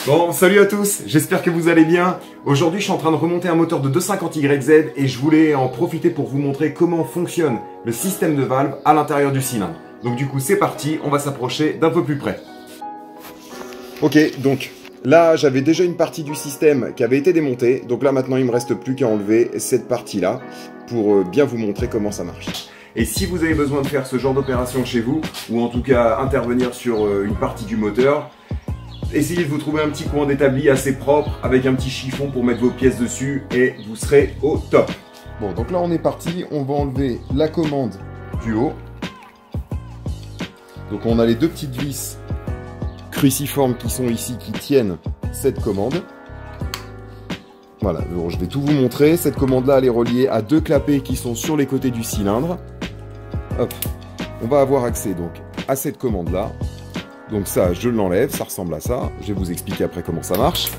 Bon, salut à tous, j'espère que vous allez bien. Aujourd'hui, je suis en train de remonter un moteur de 250YZ et je voulais en profiter pour vous montrer comment fonctionne le système de valve à l'intérieur du cylindre. Donc du coup, c'est parti, on va s'approcher d'un peu plus près. Ok, donc là, j'avais déjà une partie du système qui avait été démontée. Donc là, maintenant, il me reste plus qu'à enlever cette partie-là pour bien vous montrer comment ça marche. Et si vous avez besoin de faire ce genre d'opération chez vous, ou en tout cas intervenir sur une partie du moteur, essayez de vous trouver un petit coin d'établi assez propre avec un petit chiffon pour mettre vos pièces dessus et vous serez au top. Bon, donc là on est parti, on va enlever la commande du haut. Donc on a les deux petites vis cruciformes qui sont ici qui tiennent cette commande. Voilà, bon, je vais tout vous montrer. Cette commande-là, elle est reliée à deux clapets qui sont sur les côtés du cylindre. Hop, on va avoir accès donc à cette commande-là. Donc ça, je l'enlève, ça ressemble à ça. Je vais vous expliquer après comment ça marche.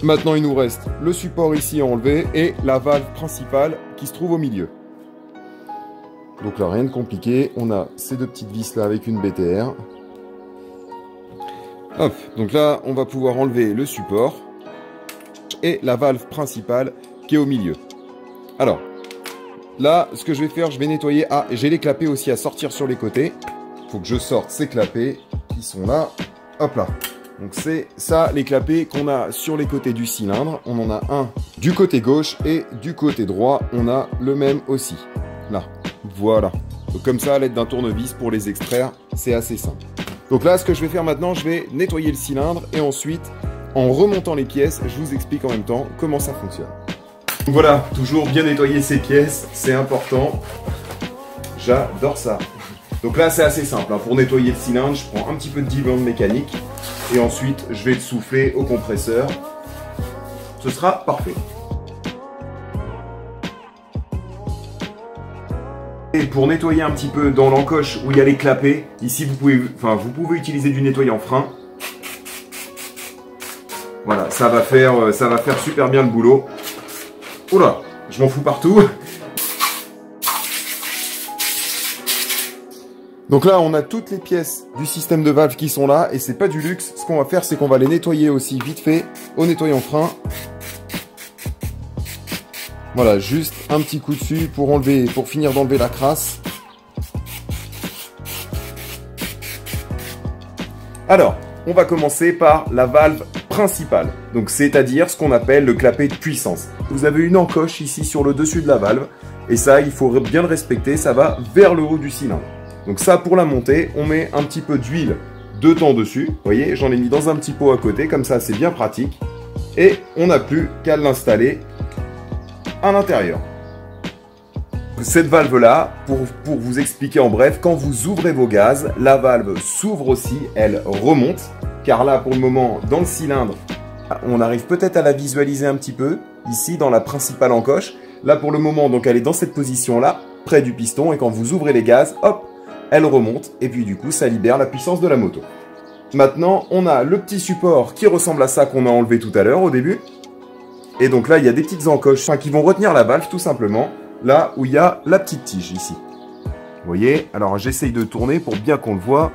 Maintenant, il nous reste le support ici à enlever et la valve principale qui se trouve au milieu. Donc là, rien de compliqué. On a ces deux petites vis là avec une BTR. Hop, donc là, on va pouvoir enlever le support et la valve principale qui est au milieu. Alors, là, ce que je vais faire, je vais nettoyer. Ah, j'ai les clapets aussi à sortir sur les côtés. Faut que je sorte ces clapets qui sont là. Hop là. Donc c'est ça les clapets qu'on a sur les côtés du cylindre. On en a un du côté gauche et du côté droit, on a le même aussi. Là. Voilà. Donc comme ça, à l'aide d'un tournevis pour les extraire, c'est assez simple. Donc là, ce que je vais faire maintenant, je vais nettoyer le cylindre et ensuite, en remontant les pièces, je vous explique en même temps comment ça fonctionne. Donc voilà, toujours bien nettoyer ces pièces, c'est important. J'adore ça. Donc là, c'est assez simple. Pour nettoyer le cylindre, je prends un petit peu de diluant mécanique et ensuite, je vais le souffler au compresseur. Ce sera parfait. Et pour nettoyer un petit peu dans l'encoche où il y a les clapets, ici, vous pouvez utiliser du nettoyant frein. Voilà, ça va faire super bien le boulot. Oula, je m'en fous partout. Donc là, on a toutes les pièces du système de valve qui sont là et c'est pas du luxe. Ce qu'on va faire, c'est qu'on va les nettoyer aussi vite fait au nettoyant frein. Voilà, juste un petit coup dessus pour finir d'enlever la crasse. Alors, on va commencer par la valve principale. Donc, c'est-à-dire ce qu'on appelle le clapet de puissance. Vous avez une encoche ici sur le dessus de la valve et ça, il faut bien le respecter. Ça va vers le haut du cylindre. Donc ça, pour la monter, on met un petit peu d'huile de temps dessus. Vous voyez, j'en ai mis dans un petit pot à côté, comme ça, c'est bien pratique. Et on n'a plus qu'à l'installer à l'intérieur. Cette valve-là, pour vous expliquer en bref, quand vous ouvrez vos gaz, la valve s'ouvre aussi, elle remonte. Car là, pour le moment, dans le cylindre, on arrive peut-être à la visualiser un petit peu, ici, dans la principale encoche. Là, pour le moment, donc, elle est dans cette position-là, près du piston. Et quand vous ouvrez les gaz, hop, elle remonte et puis du coup ça libère la puissance de la moto. Maintenant on a le petit support qui ressemble à ça qu'on a enlevé tout à l'heure au début. Et donc là il y a des petites encoches qui vont retenir la valve tout simplement. Là où il y a la petite tige ici. Vous voyez, alors j'essaye de tourner pour bien qu'on le voit.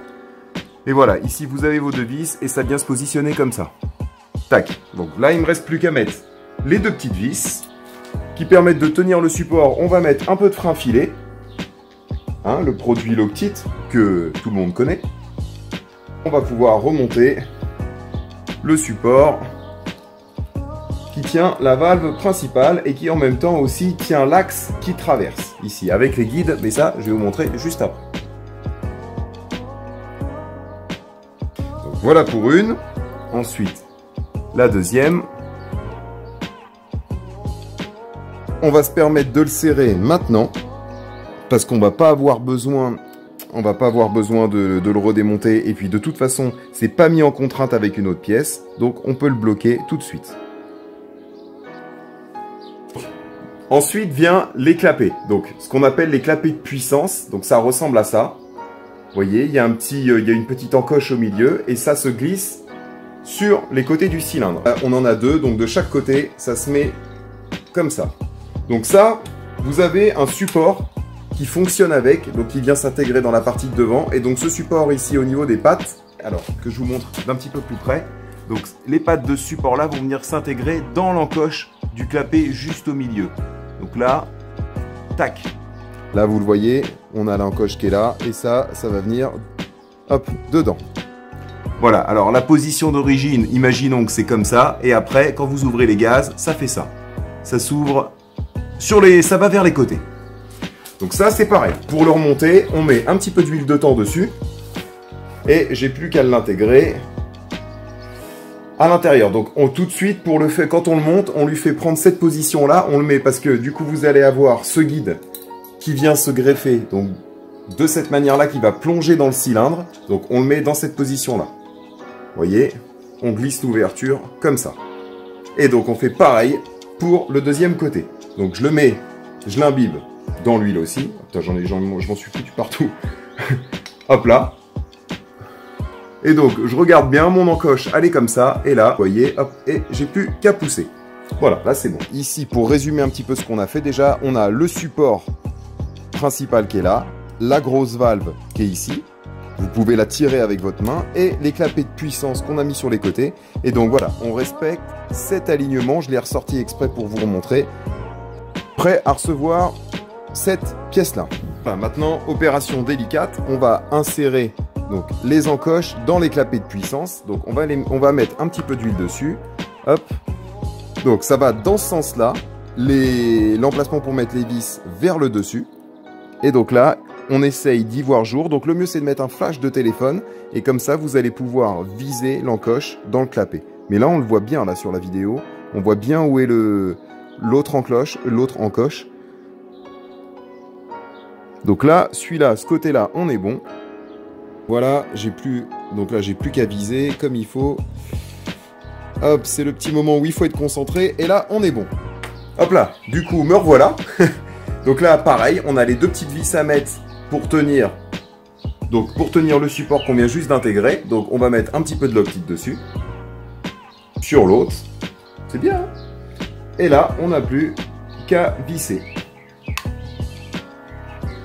Et voilà, ici vous avez vos deux vis et ça vient se positionner comme ça. Tac, donc là il ne me reste plus qu'à mettre les deux petites vis qui permettent de tenir le support. On va mettre un peu de frein filet. Le produit Loctite que tout le monde connaît. On va pouvoir remonter le support qui tient la valve principale et qui en même temps aussi tient l'axe qui traverse ici avec les guides, mais ça je vais vous montrer juste après. Donc, voilà pour une. Ensuite la deuxième. On va se permettre de le serrer maintenant. Parce qu'on va pas avoir besoin de le redémonter. Et puis de toute façon, c'est pas mis en contrainte avec une autre pièce. Donc on peut le bloquer tout de suite. Ensuite vient les clapets. Donc ce qu'on appelle les clapets de puissance. Donc ça ressemble à ça. Vous voyez, il y a une petite encoche au milieu. Et ça se glisse sur les côtés du cylindre. On en a deux. Donc de chaque côté, ça se met comme ça. Donc ça, vous avez un support qui fonctionne avec, donc qui vient s'intégrer dans la partie de devant. Et donc ce support ici au niveau des pattes, alors que je vous montre d'un petit peu plus près, Donc les pattes de ce support là vont venir s'intégrer dans l'encoche du clapet juste au milieu. Donc là, tac. Là vous le voyez, on a l'encoche qui est là et ça va venir, hop, dedans. Voilà, alors la position d'origine, imaginons que c'est comme ça, et après, quand vous ouvrez les gaz, ça fait ça. Ça s'ouvre ça va vers les côtés. Donc ça, c'est pareil. Pour le remonter, on met un petit peu d'huile de thon dessus, et j'ai plus qu'à l'intégrer à l'intérieur. Donc tout de suite, quand on le monte, on lui fait prendre cette position-là, on le met, parce que du coup, vous allez avoir ce guide qui vient se greffer, donc de cette manière-là, qui va plonger dans le cylindre. Donc on le met dans cette position-là. Vous voyez, on glisse l'ouverture comme ça. Et donc on fait pareil pour le deuxième côté. Donc je l'imbibe dans l'huile aussi. Putain, je m'en suis foutu partout. Hop là. Et donc je regarde bien mon encoche, elle est comme ça. Et là, vous voyez, hop, et j'ai plus qu'à pousser. Voilà, là c'est bon. Ici, pour résumer un petit peu ce qu'on a fait, déjà, on a le support principal qui est là, la grosse valve qui est ici. Vous pouvez la tirer avec votre main et les clapets de puissance qu'on a mis sur les côtés. Et donc voilà, on respecte cet alignement. Je l'ai ressorti exprès pour vous remontrer. Prêt à recevoir cette pièce-là. Voilà, maintenant, opération délicate. On va insérer donc les encoches dans les clapets de puissance. Donc on va mettre un petit peu d'huile dessus. Hop. Donc ça va dans ce sens-là. L'emplacement pour mettre les vis vers le dessus. Et donc là, on essaye d'y voir jour. Donc le mieux, c'est de mettre un flash de téléphone. Et comme ça, vous allez pouvoir viser l'encoche dans le clapet. Mais là, on le voit bien là sur la vidéo. On voit bien où est l'autre encoche. Donc là, celui-là, ce côté-là, on est bon. Voilà, donc là, j'ai plus qu'à viser comme il faut. Hop, c'est le petit moment où il faut être concentré. Et là, on est bon. Hop là, du coup, me revoilà. Donc là, pareil, on a les deux petites vis à mettre pour tenir le support qu'on vient juste d'intégrer. Donc on va mettre un petit peu de Loctite dessus. Sur l'autre. C'est bien, hein? Et là, on n'a plus qu'à visser.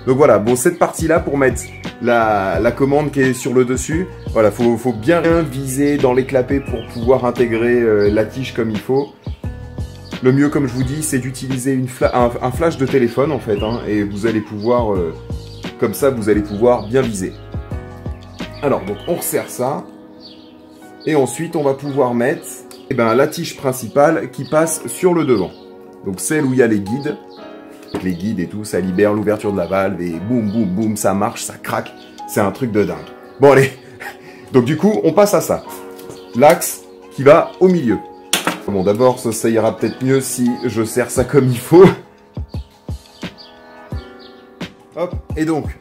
Donc voilà, bon, cette partie-là, pour mettre la commande qui est sur le dessus, voilà, faut bien viser dans les clapets pour pouvoir intégrer la tige comme il faut. Le mieux, comme je vous dis, c'est d'utiliser un flash de téléphone, en fait, hein, et vous allez pouvoir, comme ça, vous allez pouvoir bien viser. Alors, donc, on resserre ça, et ensuite, on va pouvoir mettre la tige principale qui passe sur le devant. Donc, celle où il y a les guides et tout, ça libère l'ouverture de la valve, et boum, boum, boum, ça marche, ça craque, c'est un truc de dingue. Bon, allez, donc du coup, on passe à ça. L'axe qui va au milieu. Bon, d'abord, ça ira peut-être mieux si je serre ça comme il faut. Hop,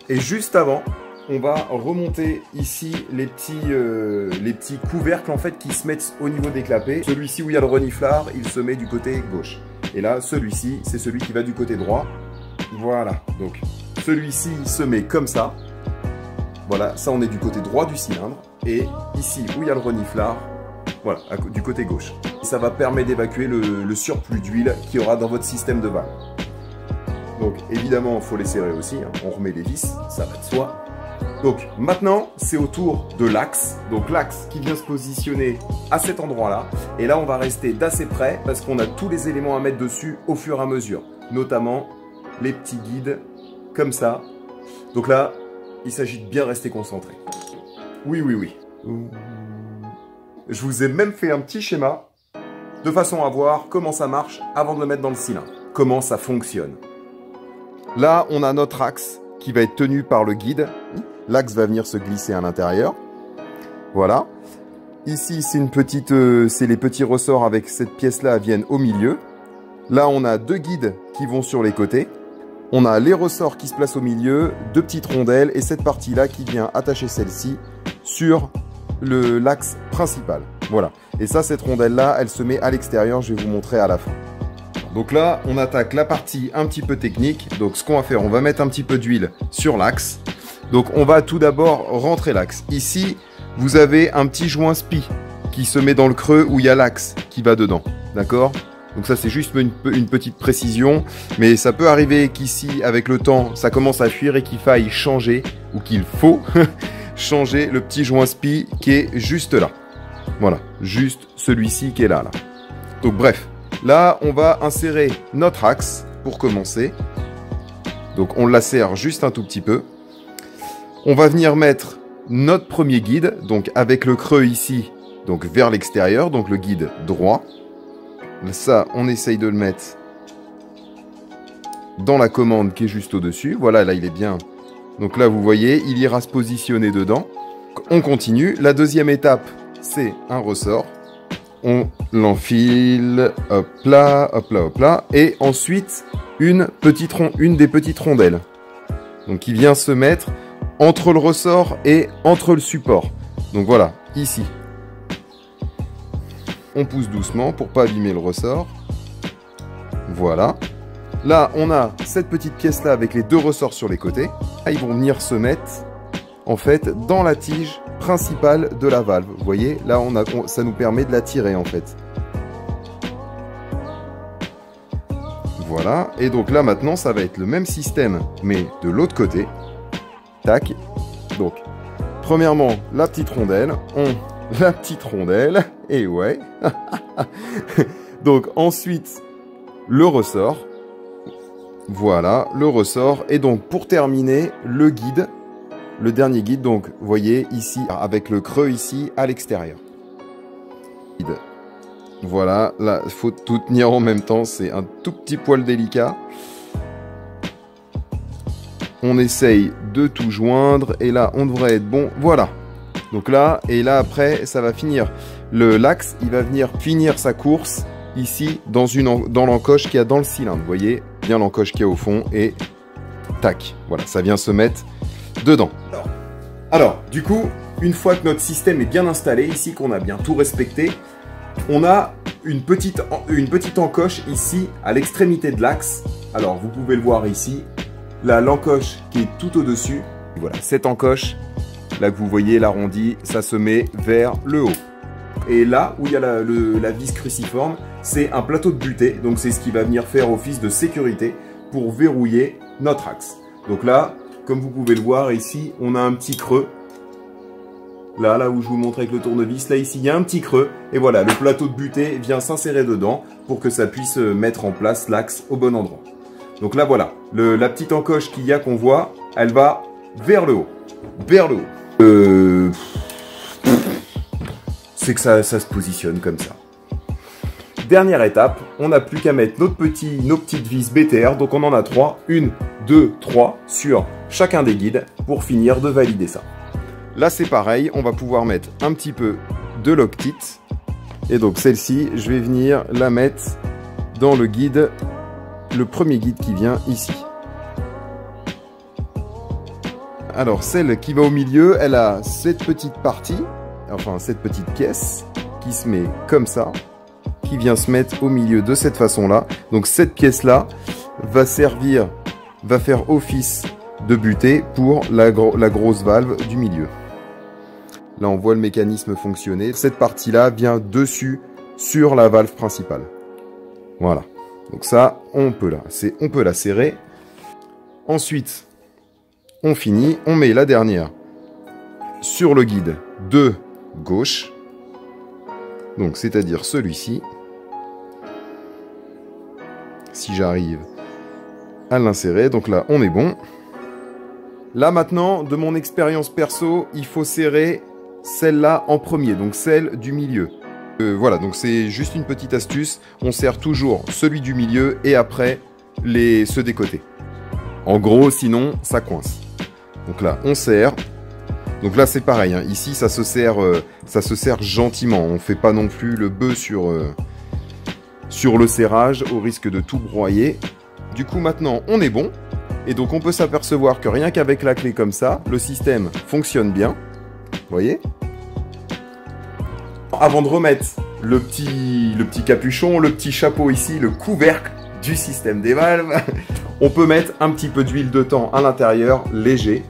et juste avant, on va remonter ici les petits couvercles en fait qui se mettent au niveau des clapets. Celui-ci où il y a le reniflard, il se met du côté gauche. Et là, celui-ci, c'est celui qui va du côté droit. Voilà, donc celui-ci se met comme ça. Voilà, ça on est du côté droit du cylindre. Et ici où il y a le reniflard, voilà, du côté gauche. Ça va permettre d'évacuer le surplus d'huile qu'il y aura dans votre système de valve. Donc évidemment, il faut les serrer aussi, hein. On remet les vis, ça va de soi. Donc maintenant, c'est au tour de l'axe. Donc l'axe qui vient se positionner à cet endroit-là. Et là, on va rester d'assez près parce qu'on a tous les éléments à mettre dessus au fur et à mesure. Notamment les petits guides comme ça. Donc là, il s'agit de bien rester concentré. Oui, oui, oui. Je vous ai même fait un petit schéma de façon à voir comment ça marche avant de le mettre dans le cylindre. Comment ça fonctionne. Là, on a notre axe qui va être tenu par le guide. L'axe va venir se glisser à l'intérieur. Voilà. Ici, c'est les petits ressorts avec cette pièce-là viennent au milieu. Là, on a deux guides qui vont sur les côtés. On a les ressorts qui se placent au milieu, deux petites rondelles et cette partie-là qui vient attacher celle-ci sur l'axe principal. Voilà. Et ça, cette rondelle-là, elle se met à l'extérieur. Je vais vous montrer à la fin. Donc là, on attaque la partie un petit peu technique. Donc ce qu'on va faire, on va mettre un petit peu d'huile sur l'axe. Donc on va tout d'abord rentrer l'axe. Ici, vous avez un petit joint spi qui se met dans le creux où il y a l'axe qui va dedans. D'accord? Donc ça, c'est juste une petite précision. Mais ça peut arriver qu'ici, avec le temps, ça commence à fuir et qu'il faille changer, ou qu'il faut changer le petit joint spi qui est juste là. Voilà, juste celui-ci qui est là. Donc bref, là on va insérer notre axe pour commencer. Donc on l'acère juste un tout petit peu. On va venir mettre notre premier guide, donc avec le creux ici, donc vers l'extérieur, donc le guide droit. Ça, on essaye de le mettre dans la commande qui est juste au-dessus. Voilà, là il est bien. Donc là vous voyez, il ira se positionner dedans. On continue. La deuxième étape, c'est un ressort. On l'enfile, hop là, hop là, hop là. Et ensuite, une des petites rondelles. Donc qui vient se mettre entre le ressort et entre le support. Donc voilà, ici. On pousse doucement pour pas abîmer le ressort. Voilà. Là, on a cette petite pièce-là avec les deux ressorts sur les côtés. Là, ils vont venir se mettre, en fait, dans la tige principale de la valve. Vous voyez, là, ça nous permet de la tirer, en fait. Voilà. Et donc là, maintenant, ça va être le même système, mais de l'autre côté. Tac. Donc, premièrement, la petite rondelle. La petite rondelle. Et ouais. Donc, ensuite, le ressort. Voilà, le ressort. Et donc, pour terminer, le guide. Le dernier guide, donc, vous voyez, ici, avec le creux ici, à l'extérieur. Voilà, là, il faut tout tenir en même temps. C'est un tout petit poil délicat. On essaye de tout joindre. Et là, on devrait être bon. Voilà. Donc là, et là, après, ça va finir. L'axe, il va venir finir sa course ici, dans l'encoche qu'il y a dans le cylindre. Vous voyez bien l'encoche qu'il y a au fond. Et tac. Voilà, ça vient se mettre dedans. Alors, du coup, une fois que notre système est bien installé, ici, qu'on a bien tout respecté, on a une petite encoche ici, à l'extrémité de l'axe. Alors, vous pouvez le voir ici. Là, l'encoche qui est tout au-dessus. Voilà, cette encoche, là que vous voyez, l'arrondi, ça se met vers le haut. Et là, où il y a la vis cruciforme, c'est un plateau de butée. Donc, c'est ce qui va venir faire office de sécurité pour verrouiller notre axe. Donc là, comme vous pouvez le voir ici, on a un petit creux. Là où je vous montre avec le tournevis, là ici, il y a un petit creux. Et voilà, le plateau de butée vient s'insérer dedans pour que ça puisse mettre en place l'axe au bon endroit. Donc là, voilà, la petite encoche qu'il y a qu'on voit, elle va vers le haut. Vers le haut. C'est que ça se positionne comme ça. Dernière étape, on n'a plus qu'à mettre nos petites vis BTR. Donc on en a 3. 1, 2, 3 sur chacun des guides pour finir de valider ça. Là, c'est pareil, on va pouvoir mettre un petit peu de Loctite. Et donc, celle-ci, je vais venir la mettre dans le guide, le premier guide qui vient ici. Alors, celle qui va au milieu, elle a cette petite partie, enfin, cette petite pièce qui se met comme ça, qui vient se mettre au milieu de cette façon-là. Donc, cette pièce-là va faire office de butée pour la grosse valve du milieu. Là, on voit le mécanisme fonctionner. Cette partie-là vient dessus sur la valve principale. Voilà. Donc ça, on peut la serrer. Ensuite, on finit. On met la dernière sur le guide de gauche. Donc, c'est-à-dire celui-ci. Si j'arrive à l'insérer. Donc là, on est bon. Là, maintenant, de mon expérience perso, il faut serrer celle-là en premier, donc celle du milieu. Voilà, donc c'est juste une petite astuce. On serre toujours celui du milieu et après ceux des côtés. En gros, sinon, ça coince. Donc là, on serre. Donc là, c'est pareil. Hein. Ici, ça se serre gentiment. On ne fait pas non plus le bœuf sur le serrage au risque de tout broyer. Du coup, maintenant, on est bon. Et donc, on peut s'apercevoir que rien qu'avec la clé comme ça, le système fonctionne bien. Vous voyez? Avant de remettre le petit capuchon, le petit chapeau ici, le couvercle du système des valves, on peut mettre un petit peu d'huile de thym à l'intérieur, léger,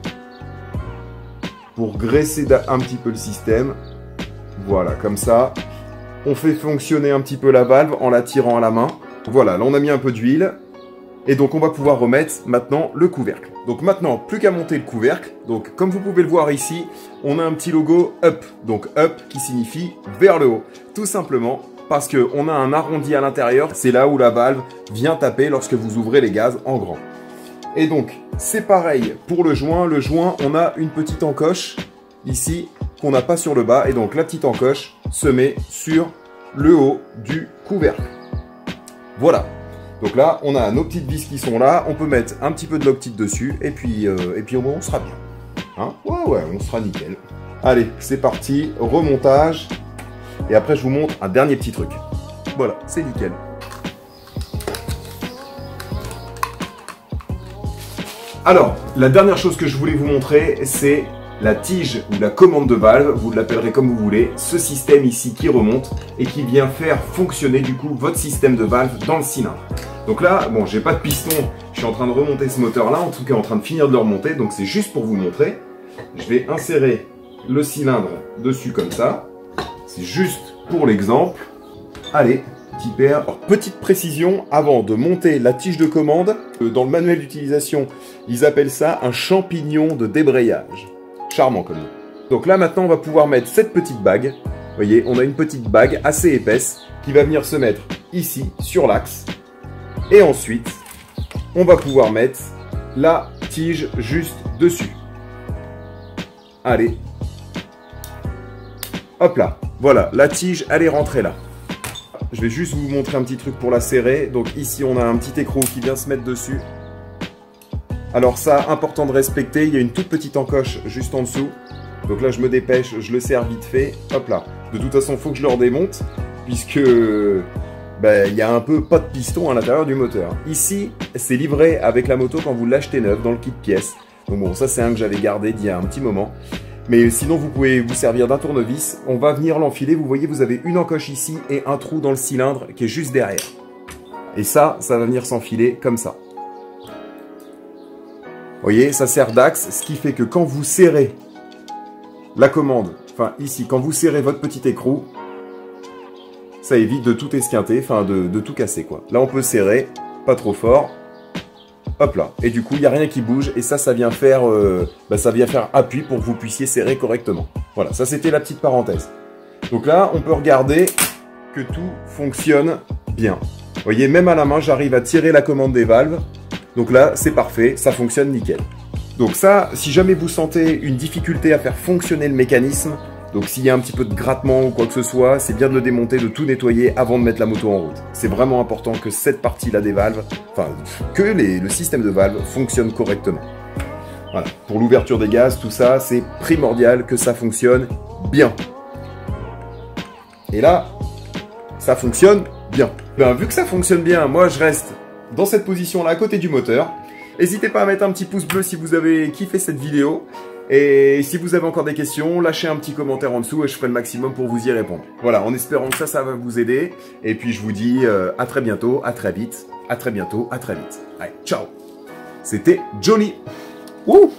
pour graisser un petit peu le système. Voilà, comme ça, on fait fonctionner un petit peu la valve en la tirant à la main. Voilà, là on a mis un peu d'huile. Et donc on va pouvoir remettre maintenant le couvercle. Donc maintenant, plus qu'à monter le couvercle. Donc comme vous pouvez le voir ici, on a un petit logo up. Donc up qui signifie vers le haut. Tout simplement parce qu'on a un arrondi à l'intérieur. C'est là où la valve vient taper lorsque vous ouvrez les gaz en grand. Et donc c'est pareil pour le joint. Le joint, on a une petite encoche ici qu'on n'a pas sur le bas. Et donc la petite encoche se met sur le haut du couvercle. Voilà. Donc là, on a nos petites vis qui sont là, on peut mettre un petit peu de Loctite dessus, et puis on sera bien. Hein? Ouais, on sera nickel. Allez, c'est parti, remontage, et après je vous montre un dernier petit truc. Voilà, c'est nickel. Alors, la dernière chose que je voulais vous montrer, c'est la tige ou la commande de valve, vous l'appellerez comme vous voulez, ce système ici qui remonte et qui vient faire fonctionner du coup votre système de valve dans le cylindre. Donc là, bon, j'ai pas de piston, je suis en train de remonter ce moteur là, en tout cas en train de finir de le remonter, donc c'est juste pour vous montrer. Je vais insérer le cylindre dessus comme ça, c'est juste pour l'exemple. Allez, petit père. Alors, petite précision, avant de monter la tige de commande, dans le manuel d'utilisation, ils appellent ça un champignon de débrayage. Charmant comme nom. Donc là maintenant on va pouvoir mettre cette petite bague. Vous voyez, on a une petite bague assez épaisse qui va venir se mettre ici sur l'axe. Et ensuite, on va pouvoir mettre la tige juste dessus. Allez. Hop là. Voilà, la tige, elle est rentrée là. Je vais juste vous montrer un petit truc pour la serrer. Donc ici, on a un petit écrou qui vient se mettre dessus. Alors ça, important de respecter, il y a une toute petite encoche juste en dessous. Donc là, je me dépêche, je le serre vite fait. Hop là. De toute façon, il faut que je le redémonte, puisque il y a un peu pas de piston à l'intérieur du moteur. Ici, c'est livré avec la moto quand vous l'achetez neuve dans le kit pièces. Donc bon, ça c'est un que j'avais gardé d'il y a un petit moment. Mais sinon, vous pouvez vous servir d'un tournevis. On va venir l'enfiler. Vous voyez, vous avez une encoche ici et un trou dans le cylindre qui est juste derrière. Et ça va venir s'enfiler comme ça. Vous voyez, ça sert d'axe, ce qui fait que quand vous serrez la commande, enfin ici, quand vous serrez votre petit écrou, ça évite de tout esquinter, enfin de tout casser quoi. Là on peut serrer, pas trop fort, hop là. Et du coup il n'y a rien qui bouge et ça vient faire, appui pour que vous puissiez serrer correctement. Voilà, ça c'était la petite parenthèse. Donc là on peut regarder que tout fonctionne bien. Vous voyez, même à la main j'arrive à tirer la commande des valves. Donc là, c'est parfait, ça fonctionne nickel. Donc ça, si jamais vous sentez une difficulté à faire fonctionner le mécanisme, donc s'il y a un petit peu de grattement ou quoi que ce soit, c'est bien de le démonter, de tout nettoyer avant de mettre la moto en route. C'est vraiment important que cette partie-là des valves, enfin, que le système de valve fonctionne correctement. Voilà, pour l'ouverture des gaz, tout ça, c'est primordial que ça fonctionne bien. Et là, ça fonctionne bien. Vu que ça fonctionne bien, moi je reste dans cette position-là, à côté du moteur. N'hésitez pas à mettre un petit pouce bleu si vous avez kiffé cette vidéo. Et si vous avez encore des questions, lâchez un petit commentaire en dessous et je ferai le maximum pour vous y répondre. Voilà, en espérant que ça va vous aider. Et puis je vous dis à très bientôt, à très vite, à très bientôt, à très vite. Allez, ciao. C'était Johnny. Ouh.